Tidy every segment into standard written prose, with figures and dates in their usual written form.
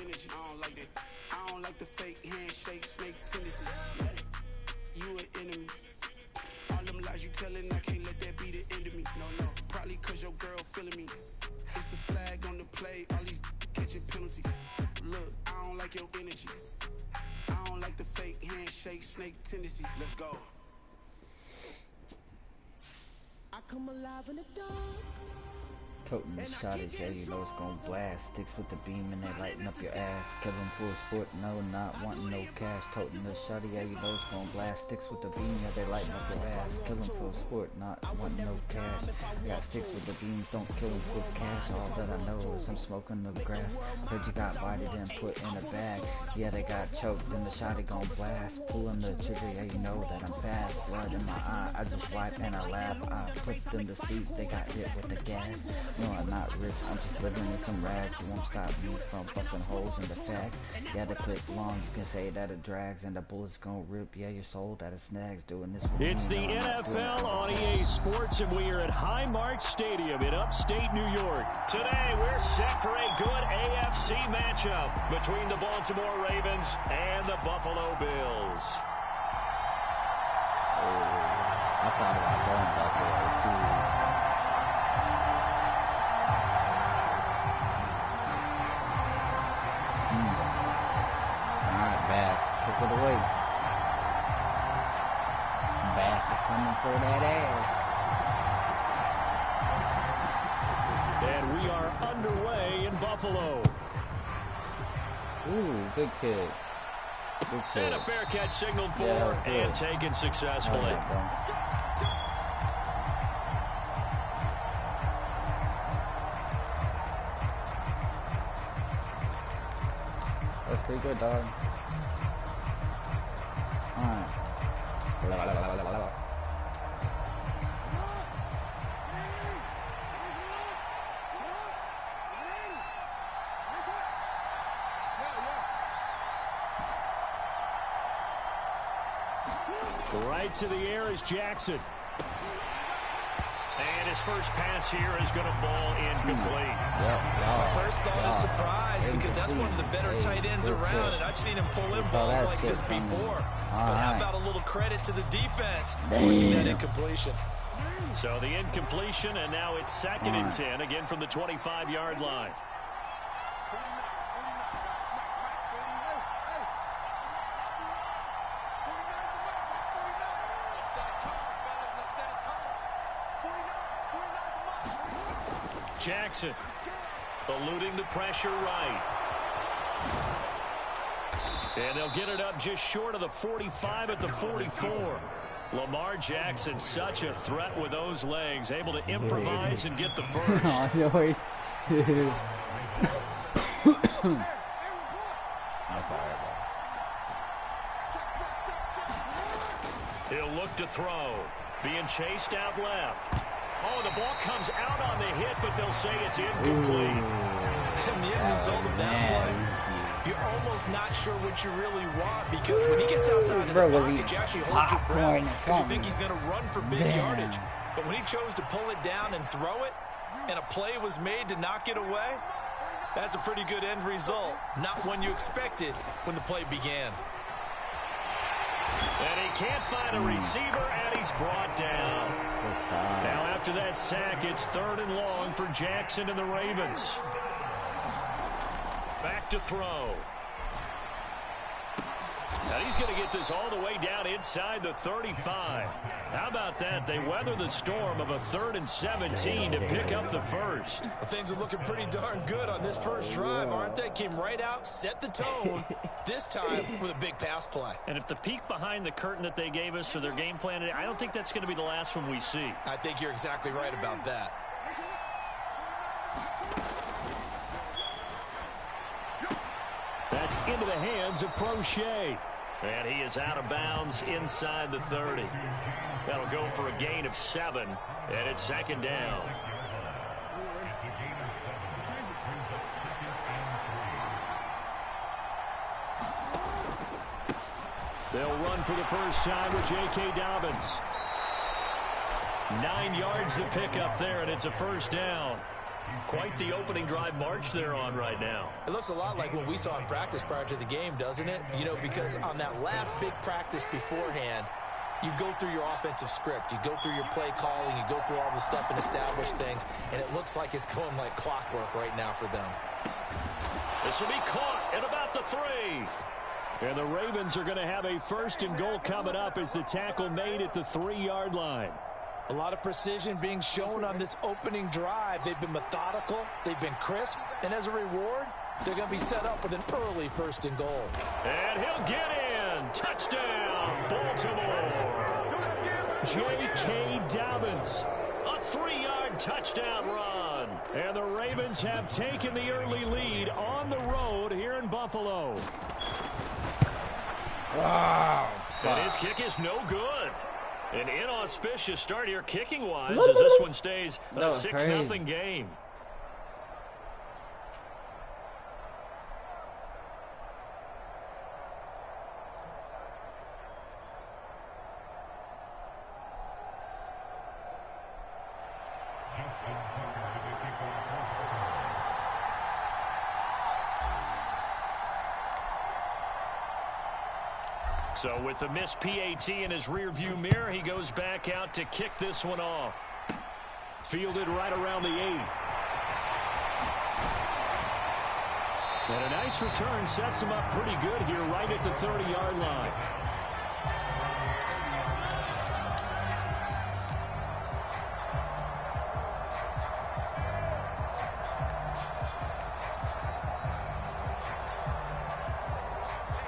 energy. I don't like that. I don't like the fake handshake, snake tendency. You an enemy. All them lies you telling, I can't let that be the end of me. No, probably cause your girl feeling me. It's a flag on the play, all these catching penalties. Look, I don't like your energy. I don't like the fake handshake, snake tendency. Let's go. I come alive in the dark. Toting the shot is, yeah, you know it's gon' blast. Sticks with the beam and they lighten up your ass. Kill him for a sport, no, not wanting no cash. Toting the shot, yeah, you know it's gon' blast. Sticks with the beam, yeah, they lighten up your ass. Kill him for a sport, not wanting no cash. I got sticks with the beams, don't kill him for cash. All that I know is I'm smoking the grass. Heard you got bodied and put in a bag. Yeah, they got choked, then the shot it gon' blast. Pulling the trigger, yeah, you know that I'm fast. Blood in my eye, I just wipe and I laugh. I put them to sleep, they got hit with the gas. No, I'm not rich, I'm just living in some rags. You won't stop me from busting holes in the fact. Yeah, the clip long, you can say that it drags, and the bullets gon' rip, yeah, your soul that it snags. Doing this with it's me, the NFL on EA Sports, and we are at Highmark Stadium in upstate New York. Today, we're set for a good AFC matchup between the Baltimore Ravens and the Buffalo Bills. I thought about going Buffalo too. Took it away. Bass is coming for that ass. And we are underway in Buffalo. Ooh, good kick. Good kick. And a fair catch signaled for, yeah, and taken successfully. That's pretty good, dog. Alright. Right to the air is Jackson. And his first pass here is going to fall incomplete. First thought is surprise because that's one of the better tight ends around, and I've seen him pull in balls like this before. But how about a little credit to the defense forcing that incompletion? So the incompletion, and now it's 2nd and 10, again from the 25-yard line. Jackson eluding the pressure right. And they'll get it up just short of the 45 at the 44. Lamar Jackson, such a threat with those legs, able to improvise and get the first. I'm sorry, He'll look to throw. Being chased out left. Oh, the ball comes out on the hit, but they'll say it's incomplete. And the end result of that play, you're almost not sure what you really want, because when he gets outside of the pocket, you actually hold your breath because you think he's going to run for big yardage. But when he chose to pull it down and throw it, and a play was made to knock it away, that's a pretty good end result. Not one you expected when the play began. And he can't find a receiver, and he's brought down. Now after that sack, it's 3rd and long for Jackson and the Ravens. Back to throw. Now he's going to get this all the way down inside the 35. How about that? They weather the storm of a 3rd and 17 to pick up the first. Well, things are looking pretty darn good on this first drive, aren't they? Came right out, set the tone, this time with a big pass play. And if the peek behind the curtain that they gave us or their game plan, I don't think that's going to be the last one we see. I think you're exactly right about that. That's into the hands of Prochet. And he is out of bounds inside the 30. That'll go for a gain of 7. And it's 2nd down. They'll run for the first time with J.K. Dobbins. 9 yards to pick up there, and it's a first down. Quite the opening drive march they're on right now. It looks a lot like what we saw in practice prior to the game, doesn't it? You know, because on that last big practice beforehand, you go through your offensive script. You go through your play calling. You go through all the stuff and establish things. And it looks like it's going like clockwork right now for them. This will be caught at about the 3. And the Ravens are going to have a 1st and goal coming up as the tackle made at the 3-yard line. A lot of precision being shown on this opening drive. They've been methodical. They've been crisp. And as a reward, they're going to be set up with an early 1st and goal. And he'll get in. Touchdown, Baltimore. J.K. Dobbins. A 3-yard touchdown run. And the Ravens have taken the early lead on the road here in Buffalo. Wow. And his kick is no good. An inauspicious start here kicking-wise as this one stays a 6-0 game. So with the missed PAT in his rearview mirror, he goes back out to kick this one off. Fielded right around the 8. And a nice return sets him up pretty good here right at the 30-yard line.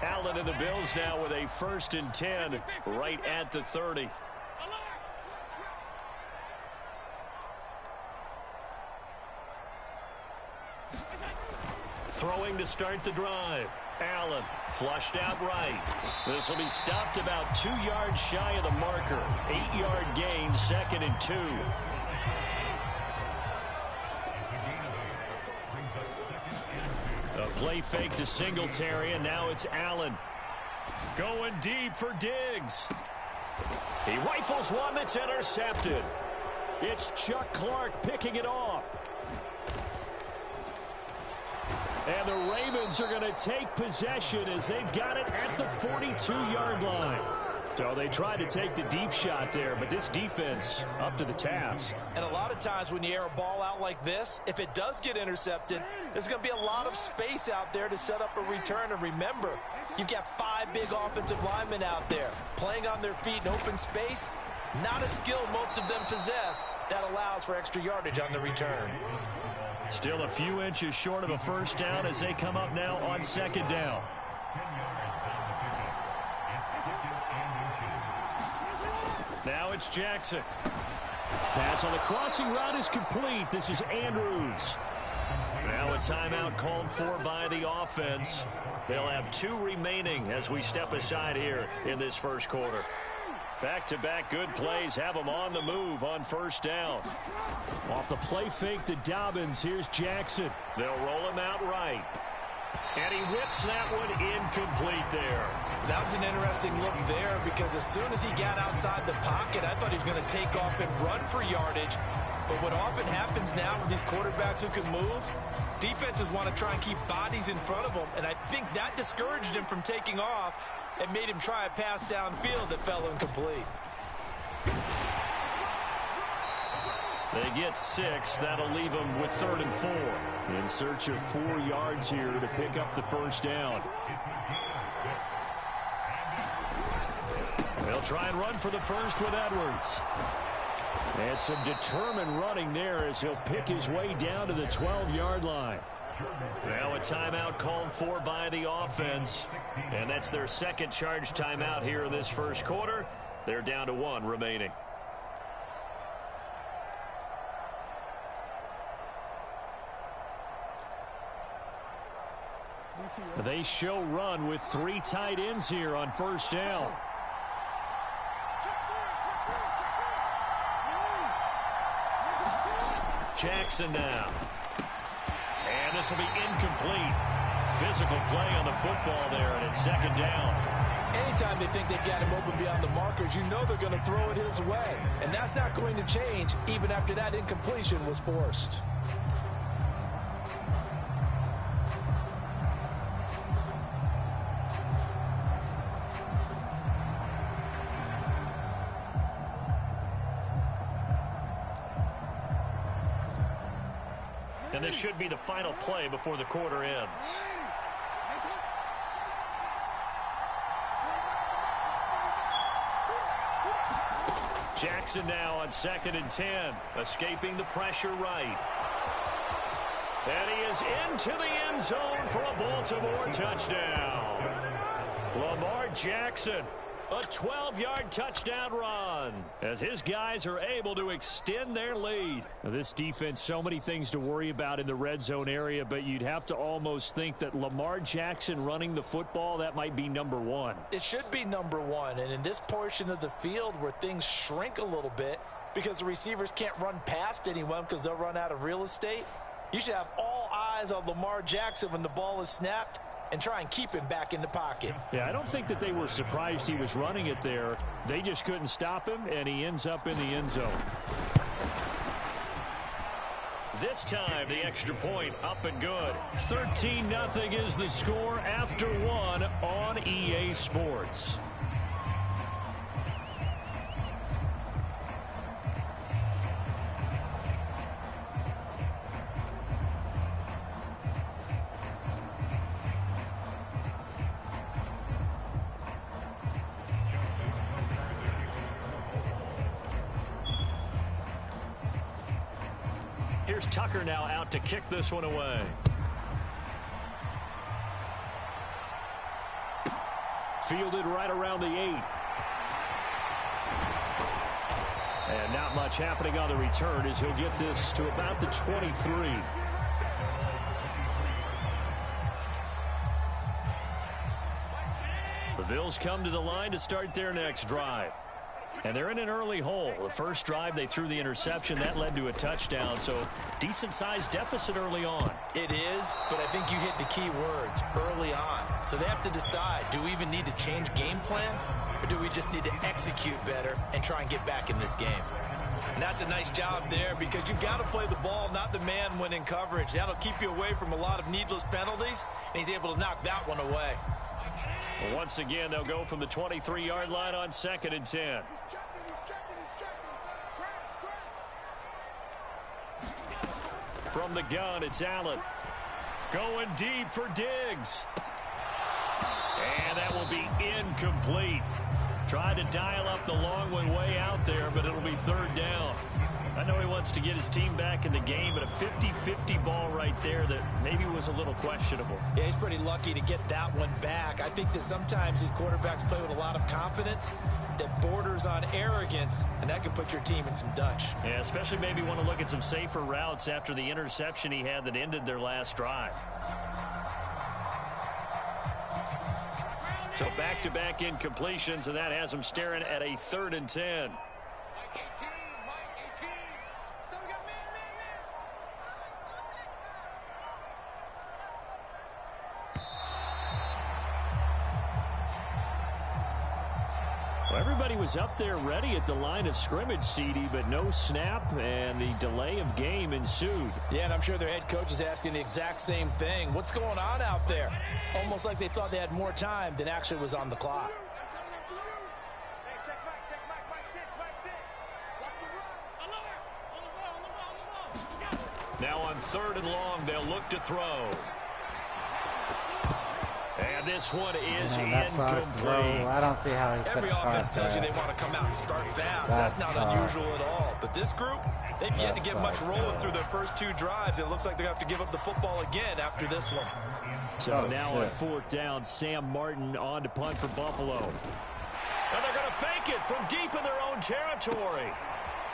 Allen and the Bills now with a 1st and 10 right at the 30. Throwing to start the drive. Allen flushed out right. This will be stopped about 2 yards shy of the marker. 8-yard gain, 2nd and 2. A play fake to Singletary, and now it's Allen. Going deep for Diggs. He rifles one that's intercepted. It's Chuck Clark picking it off. And the Ravens are going to take possession as they've got it at the 42-yard line. So they tried to take the deep shot there, but this defense up to the task. And a lot of times when you air a ball out like this, if it does get intercepted, there's going to be a lot of space out there to set up a return. And remember, you've got 5 big offensive linemen out there playing on their feet in open space. Not a skill most of them possess that allows for extra yardage on the return. Still a few inches short of a 1st down as they come up now on 2nd down. Now it's Jackson. Pass on the crossing route is complete. This is Andrews. Now a timeout called for by the offense. They'll have 2 remaining as we step aside here in this 1st quarter. Back-to-back good plays have them on the move on 1st down. Off the play fake to Dobbins, here's Jackson. They'll roll him out right. And he whips that one incomplete there. That was an interesting look there because as soon as he got outside the pocket, I thought he was going to take off and run for yardage. But what often happens now with these quarterbacks who can move, defenses want to try and keep bodies in front of them. And I think that discouraged him from taking off and made him try a pass downfield that fell incomplete. They get 6. That'll leave them with 3rd and 4. In search of 4 yards here to pick up the 1st down. They'll try and run for the 1st with Edwards. And some determined running there as he'll pick his way down to the 12-yard line. Now a timeout called for by the offense. And that's their 2nd charge timeout here in this 1st quarter. They're down to 1 remaining. They show run with 3 tight ends here on 1st down. Jackson now. And this will be incomplete. Physical play on the football there, and it's 2nd down. Anytime they think they've got him open beyond the markers, you know they're going to throw it his way. And that's not going to change even after that incompletion was forced. And this should be the final play before the quarter ends. Jackson now on 2nd and 10, escaping the pressure right. And he is into the end zone for a Baltimore touchdown. Lamar Jackson, a 12-yard touchdown run as his guys are able to extend their lead. Now this defense, so many things to worry about in the red zone area, but you'd have to almost think that Lamar Jackson running the football, that might be number one. It should be number one, and in this portion of the field where things shrink a little bit because the receivers can't run past anyone because they'll run out of real estate, you should have all eyes on Lamar Jackson when the ball is snapped and try and keep him back in the pocket. Yeah, I don't think that they were surprised he was running it there. They just couldn't stop him, and he ends up in the end zone. This time, the extra point up and good. 13-0 is the score after one on EA Sports. Here's Tucker now out to kick this one away. Fielded right around the 8. And not much happening on the return as he'll get this to about the 23. The Bills come to the line to start their next drive. And they're in an early hole. The first drive, they threw the interception. That led to a touchdown, so decent-sized deficit early on. It is, but I think you hit the key words, early on. So they have to decide, do we even need to change game plan, or do we just need to execute better and try and get back in this game? And that's a nice job there because you've got to play the ball, not the man when in coverage. That'll keep you away from a lot of needless penalties, and he's able to knock that one away. Well, once again, they'll go from the 23-yard line on 2nd and 10. From the gun, it's Allen. Going deep for Diggs. And that will be incomplete. Tried to dial up the long one way out there, but it'll be 3rd down. I know he wants to get his team back in the game, but a 50-50 ball right there that maybe was a little questionable. Yeah, he's pretty lucky to get that one back. I think that sometimes these quarterbacks play with a lot of confidence that borders on arrogance, and that can put your team in some Dutch. Yeah, especially maybe want to look at some safer routes after the interception he had that ended their last drive. So back-to-back incompletions, and that has them staring at a 3rd and 10. Well, everybody was up there ready at the line of scrimmage, CD, but no snap, and the delay of game ensued. Yeah, and I'm sure their head coach is asking the exact same thing. What's going on out there? Almost like they thought they had more time than actually was on the clock. Now on 3rd and long, they'll look to throw. And this one is incomplete. I don't see how he Every offense tells you they want to come out and start fast. That's not unusual at all. But this group, they've yet to get much rolling through their first 2 drives. It looks like they're going to have to give up the football again after this one. So now on 4th down, Sam Martin on to punt for Buffalo. And they're going to fake it from deep in their own territory.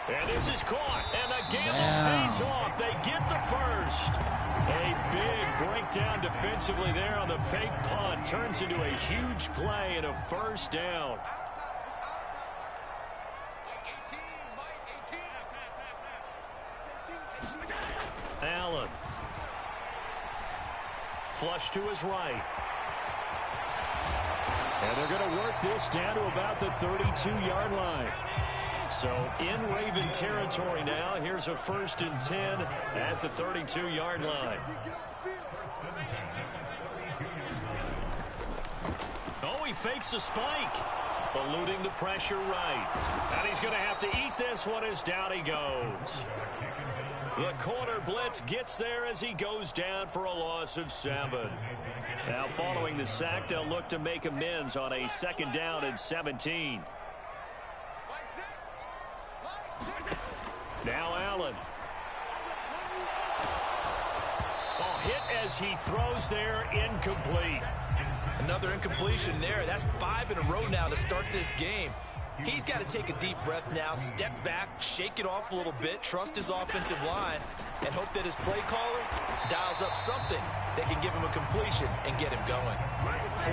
And this is caught, and the gamble pays off. They get the first. A big breakdown defensively there on the fake punt. Turns into a huge play and a 1st down. Allen. Flush to his right. And they're going to work this down to about the 32-yard line. So in Raven territory now. Here's a 1st and 10 at the 32-yard line. Oh, he fakes a spike. Eluding the pressure right. And he's going to have to eat this one as down he goes. The corner blitz gets there as he goes down for a loss of 7. Now following the sack, they'll look to make amends on a 2nd down and 17. Now Allen. Oh, hit as he throws there, incomplete. Another incompletion there. That's 5 in a row now to start this game. He's got to take a deep breath now, step back, shake it off a little bit, trust his offensive line, and hope that his play caller dials up something that can give him a completion and get him going.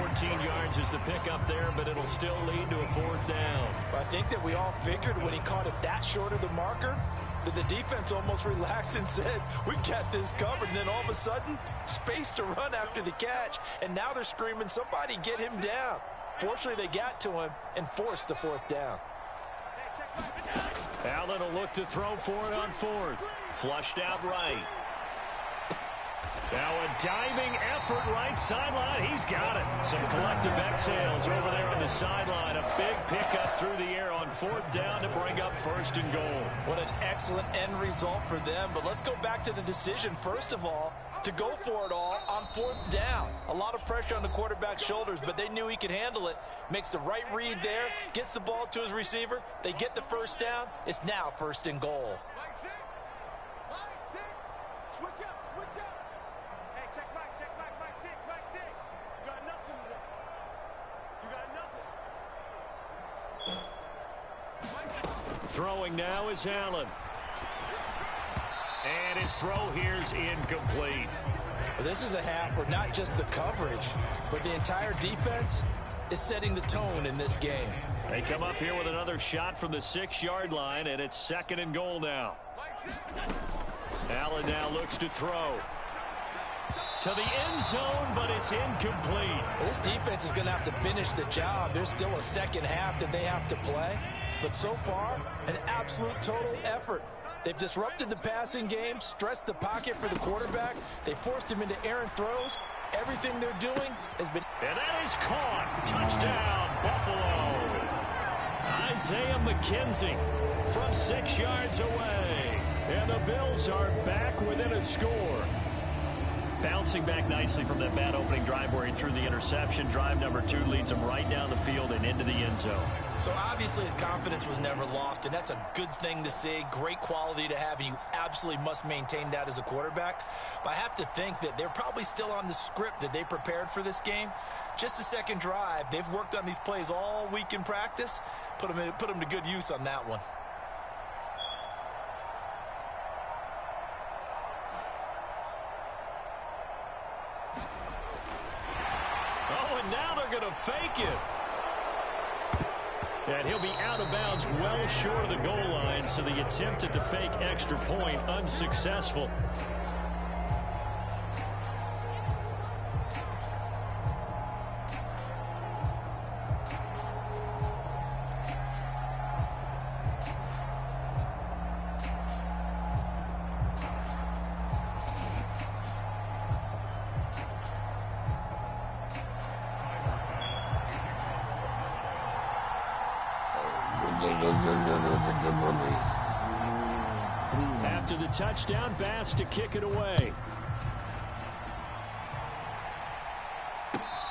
14 yards is the pickup there, but it'll still lead to a 4th down. I think that we all figured when he caught it that short of the marker that the defense almost relaxed and said, we got this covered. And then all of a sudden, space to run after the catch. And now they're screaming, somebody get him down. Fortunately, they got to him and forced the 4th down. Allen will look to throw for it on 4th. Flushed out right. Now a diving effort right sideline. He's got it. Some collective exhales over there on the sideline. A big pickup through the air on 4th down to bring up 1st and goal. What an excellent end result for them. But let's go back to the decision, first of all, to go for it all on 4th down. A lot of pressure on the quarterback's shoulders, but they knew he could handle it. Makes the right read there, gets the ball to his receiver. They get the 1st down. It's now 1st and goal. Switch up, switch up. Hey, check back, back 6, back 6. You got nothing today. You got nothing. Throwing now is Allen. And his throw here's incomplete. Well, this is a half where not just the coverage, but the entire defense is setting the tone in this game. They come up here with another shot from the 6-yard line, and it's 2nd and goal now. Allen now looks to throw to the end zone, but it's incomplete. Well, this defense is going to have to finish the job. There's still a 2nd half that they have to play, but so far, an absolute total effort. They've disrupted the passing game, stressed the pocket for the quarterback. They forced him into errant throws. Everything they're doing has been... And that is caught. Touchdown, Buffalo. Isaiah McKenzie from 6 yards away. And the Bills are back within a score. Bouncing back nicely from that bad opening drive where he threw the interception. Drive number 2 leads him right down the field and into the end zone. So obviously his confidence was never lost, and that's a good thing to see. Great quality to have, and you absolutely must maintain that as a quarterback. But I have to think that they're probably still on the script that they prepared for this game. Just the 2nd drive. They've worked on these plays all week in practice. Put them to good use on that one. Now they're going to fake it. And he'll be out of bounds well short of the goal line, so the attempt at the fake extra point unsuccessful. After the touchdown, Bass to kick it away.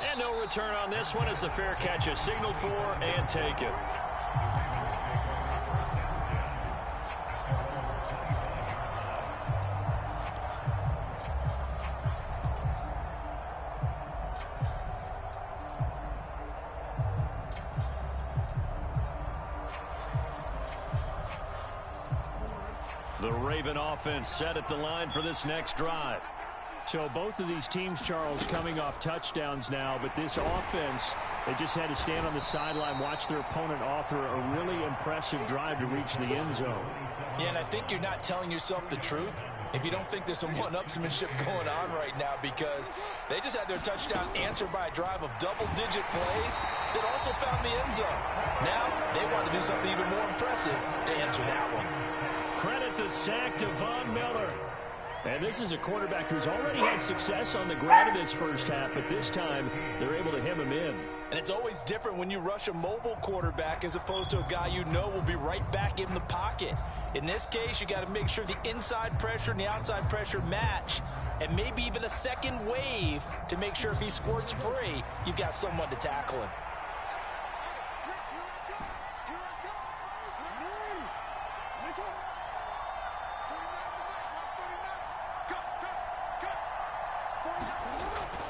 And no return on this one as the fair catch is signaled for and taken. The Raven offense set at the line for this next drive. So both of these teams, Charles, coming off touchdowns now, but this offense, they just had to stand on the sideline, watch their opponent author a really impressive drive to reach the end zone. Yeah, and I think you're not telling yourself the truth if you don't think there's some one-upsmanship going on right now, because they just had their touchdown answered by a drive of double-digit plays that also found the end zone. Now they want to do something even more impressive to answer that one. Credit the sack to Von Miller. And this is a quarterback who's already had success on the ground in this first half, but this time they're able to hem him in. And it's always different when you rush a mobile quarterback as opposed to a guy you know will be right back in the pocket. In this case, you got to make sure the inside pressure and the outside pressure match, and maybe even a second wave to make sure if he squirts free, you've got someone to tackle him.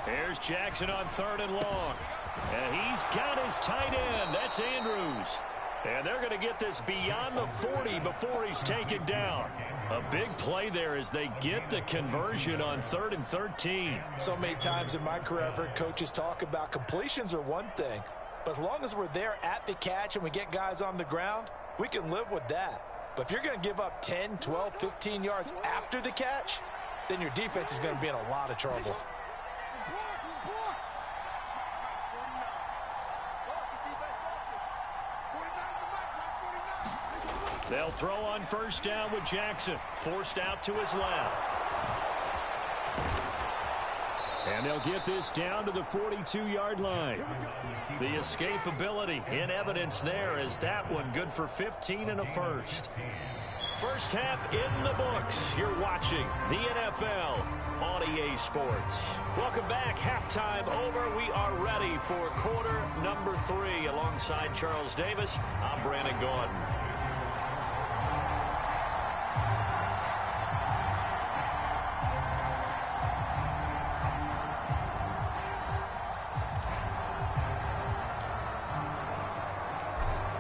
Here's Jackson on 3rd and long. And he's got his tight end. That's Andrews. And they're going to get this beyond the 40 before he's taken down. A big play there as they get the conversion on 3rd and 13. So many times in my career I've heard coaches talk about completions are one thing, but as long as we're there at the catch and we get guys on the ground, we can live with that. But if you're going to give up 10, 12, 15 yards after the catch, then your defense is going to be in a lot of trouble. They'll throw on 1st down with Jackson, forced out to his left. And they'll get this down to the 42-yard line. The escapability in evidence there as that one good for 15 and a first. First half in the books. You're watching the NFL on EA Sports. Welcome back. Halftime over. We are ready for quarter number 3. Alongside Charles Davis, I'm Brandon Gordon.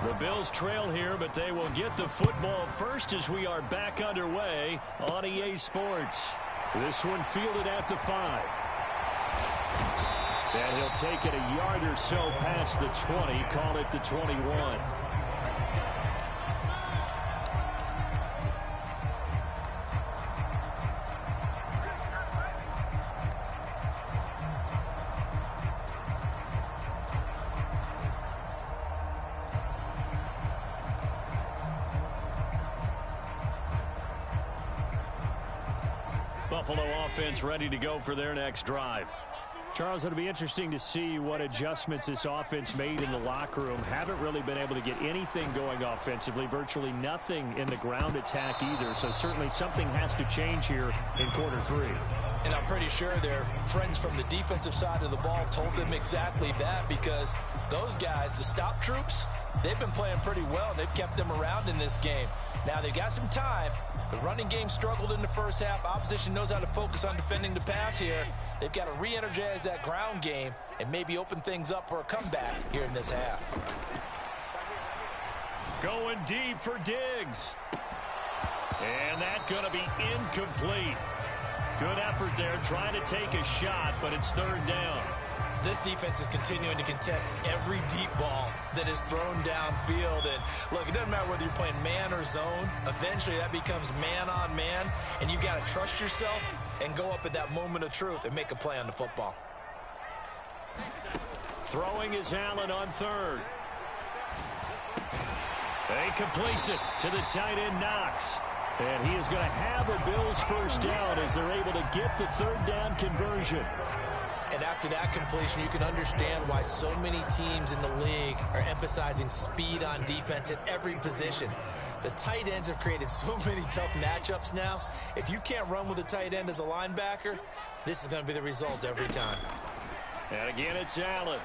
The Bills trail here, but they will get the football first as we are back underway on EA Sports. This one fielded at the 5. And he'll take it a yard or so past the 20, call it the 21. Buffalo offense ready to go for their next drive. Charles, it'll be interesting to see what adjustments this offense made in the locker room. Haven't really been able to get anything going offensively, virtually nothing in the ground attack either. So certainly something has to change here in quarter 3. And I'm pretty sure their friends from the defensive side of the ball told them exactly that, because those guys, the stop troops, they've been playing pretty well. They've kept them around in this game. Now they've got some time. The running game struggled in the first half. Opposition knows how to focus on defending the pass here. They've got to re-energize that ground game and maybe open things up for a comeback here in this half. Going deep for Diggs. And that's going to be incomplete. Good effort there, trying to take a shot, but it's 3rd down. This defense is continuing to contest every deep ball that is thrown downfield. And look, it doesn't matter whether you're playing man or zone. Eventually that becomes man on man, and you've got to trust yourself and go up at that moment of truth and make a play on the football. Throwing is Allen on 3rd. He completes it to the tight end Knox. And he is going to have a Bills first down as they're able to get the 3rd down conversion. And after that completion, you can understand why so many teams in the league are emphasizing speed on defense at every position. The tight ends have created so many tough matchups now. If you can't run with a tight end as a linebacker, this is going to be the result every time. And again, it's Allen.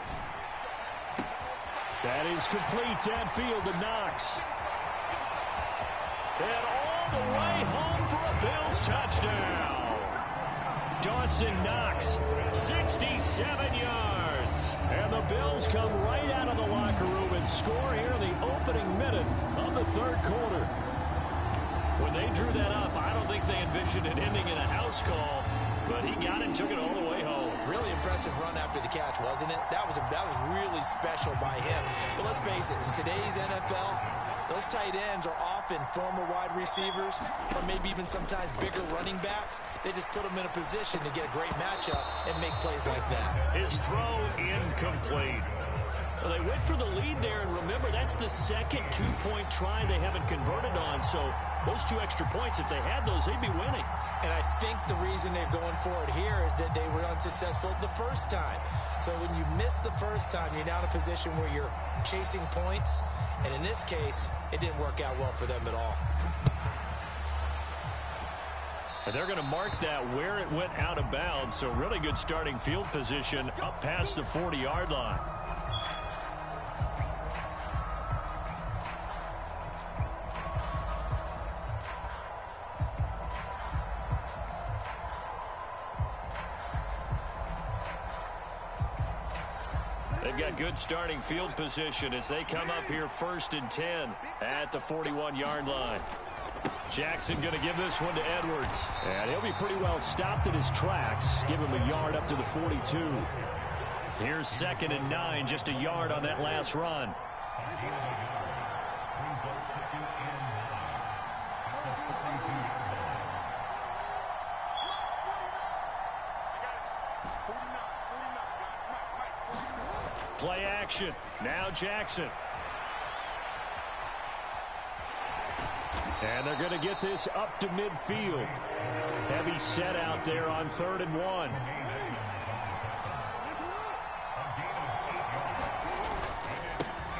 That is complete downfield to Knox. And all the way home for a Bills touchdown. Dawson Knox, 67 yards. And the Bills come right out of the locker room and score here in the opening minute of the 3rd quarter. When they drew that up, I don't think they envisioned it ending in a house call, but he got it, took it all the way home. Really impressive run after the catch, wasn't it? That was really special by him. But let's face it, in today's NFL, those tight ends are often former wide receivers or maybe even sometimes bigger running backs. They just put them in a position to get a great matchup and make plays like that. His throw incomplete. Well, they went for the lead there, and remember, that's the second two-point try they haven't converted on. So those 2 extra points, if they had those, they'd be winning. And I think the reason they're going for it here is that they were unsuccessful the first time. So when you miss the first time, you're now in a position where you're chasing points. And in this case, it didn't work out well for them at all. And they're going to mark that where it went out of bounds. So really good starting field position up past the 40-yard line. They've got good starting field position as they come up here 1st and 10 at the 41-yard line. Jackson going to give this one to Edwards. And he'll be pretty well stopped in his tracks. Give him a yard up to the 42. Here's 2nd and 9, just a yard on that last run. Play action. Now Jackson. And they're going to get this up to midfield. Heavy set out there on 3rd and 1.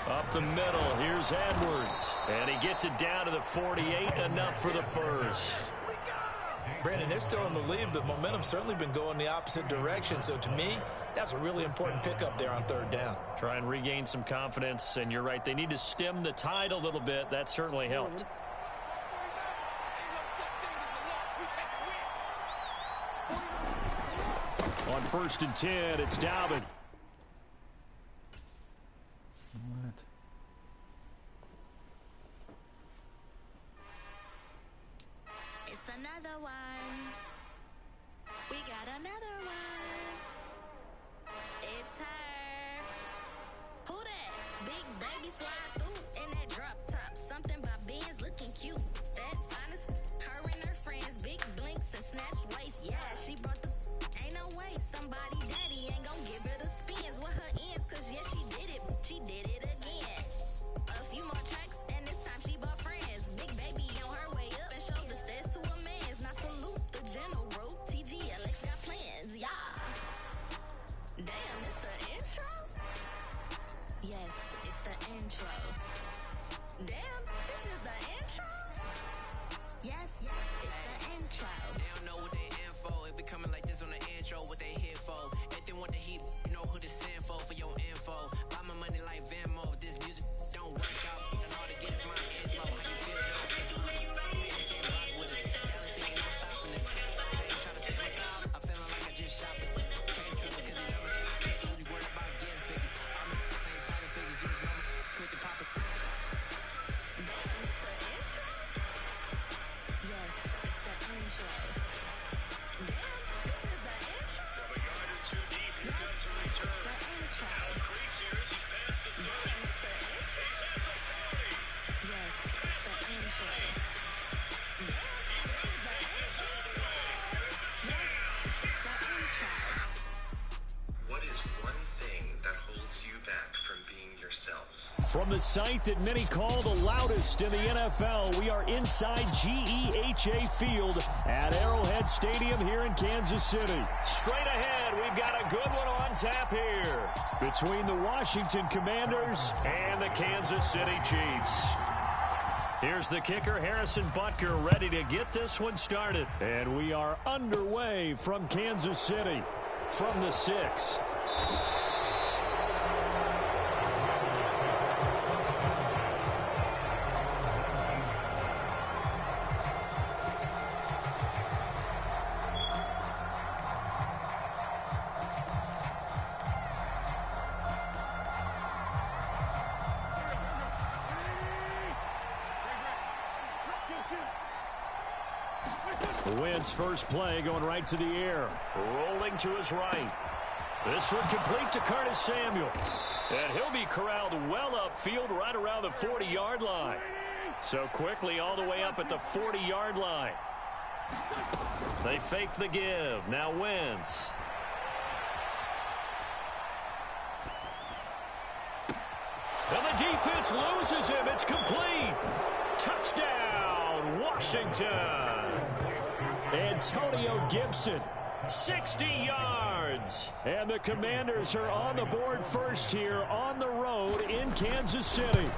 Up the middle, here's Edwards. And he gets it down to the 48, enough for the first. Brandon, they're still in the lead, but momentum's certainly been going the opposite direction. So to me, that's a really important pickup there on 3rd down. Try and regain some confidence, and you're right, they need to stem the tide a little bit. That certainly helped. On 1st and 10, it's Dalvin. It's another one. We got another one. It's her. Who that? Big baby slide through in that drop top. Something by Benz looking cute. That's honest. Her and her friends, big blinks and snatch waist. Yeah, she brought the. Ain't no way somebody daddy ain't gonna give her the spins with her ends. Cause yeah, she did it. She did it again. A few more tracks and this time she bought friends. Big baby on her way up and showed the stairs to a man's. Now salute the general. TGLX got plans, yeah. Damn, it's the intro? Yes, it's the intro. Damn, this is the intro? Yes, it's the intro. They don't know what they info. If it coming like this on the intro, what they here for? If they want the heat, you know who to send for your info. Buy my money like Venmo. If this music don't work out, and all to get is my info. You feel it? I'm with it. Dallas ain't no stopping it. They try to say I'm feeling like I just shot it. Can't trip it 'cause they never really worried about getting figures. I'm ain't fighting figures, just know quick to pop it. Damn, it's the intro? Yes, it's the intro. Damn, this is the intro? From a yard or two deep, he gets a return. It's the intro. Now Creasier's, he's past the 30. Damn, it's the intro? He's at the 40. Yes, it's the intro. Damn, this is the intro? Yes, it's the intro. What is one thing that holds you back from being yourself? From the site that many call the loudest in the NFL, we are inside GEHA Field at Arrowhead Stadium here in Kansas City. Straight ahead, we've got a good one on tap here between the Washington Commanders and the Kansas City Chiefs. Here's the kicker, Harrison Butker, ready to get this one started. And we are underway from Kansas City from the 6. Wentz first play going right to the air. Rolling to his right. This one complete to Curtis Samuel. And he'll be corralled well upfield right around the 40-yard line. So quickly all the way up at the 40-yard line. They fake the give. Now Wentz. And the defense loses him. It's complete. Touchdown, Washington. Antonio Gibson, 60 yards. And the Commanders are on the board first here on the road in Kansas City.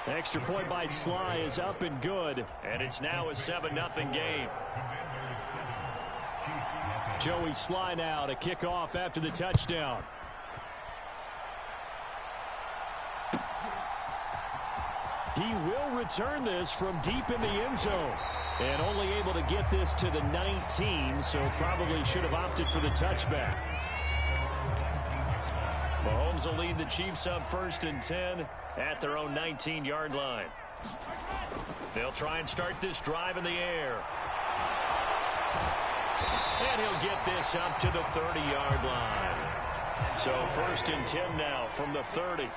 Extra point by Sly is up and good, and it's now a 7-0 game. Joey Sly now to kick off after the touchdown. He will return this from deep in the end zone. And only able to get this to the 19, so probably should have opted for the touchback. Mahomes will lead the Chiefs up 1st and 10 at their own 19-yard line. They'll try and start this drive in the air. And he'll get this up to the 30-yard line. So 1st and 10 now from the 30.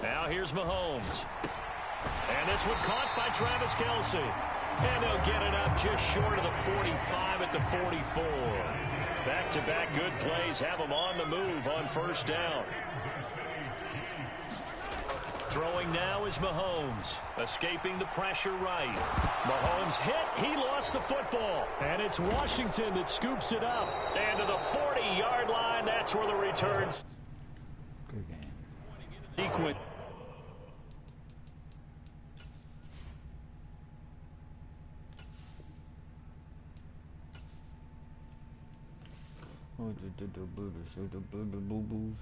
Now here's Mahomes. And this one caught by Travis Kelce. And they'll get it up just short of the 45 at the 44. Back-to-back good plays have them on the move on 1st down. Throwing now is Mahomes. Escaping the pressure right. Mahomes hit. He lost the football. And it's Washington that scoops it up. And to the 40-yard line, that's where the returns. Good game. Sequence. Oh, the boo-boos.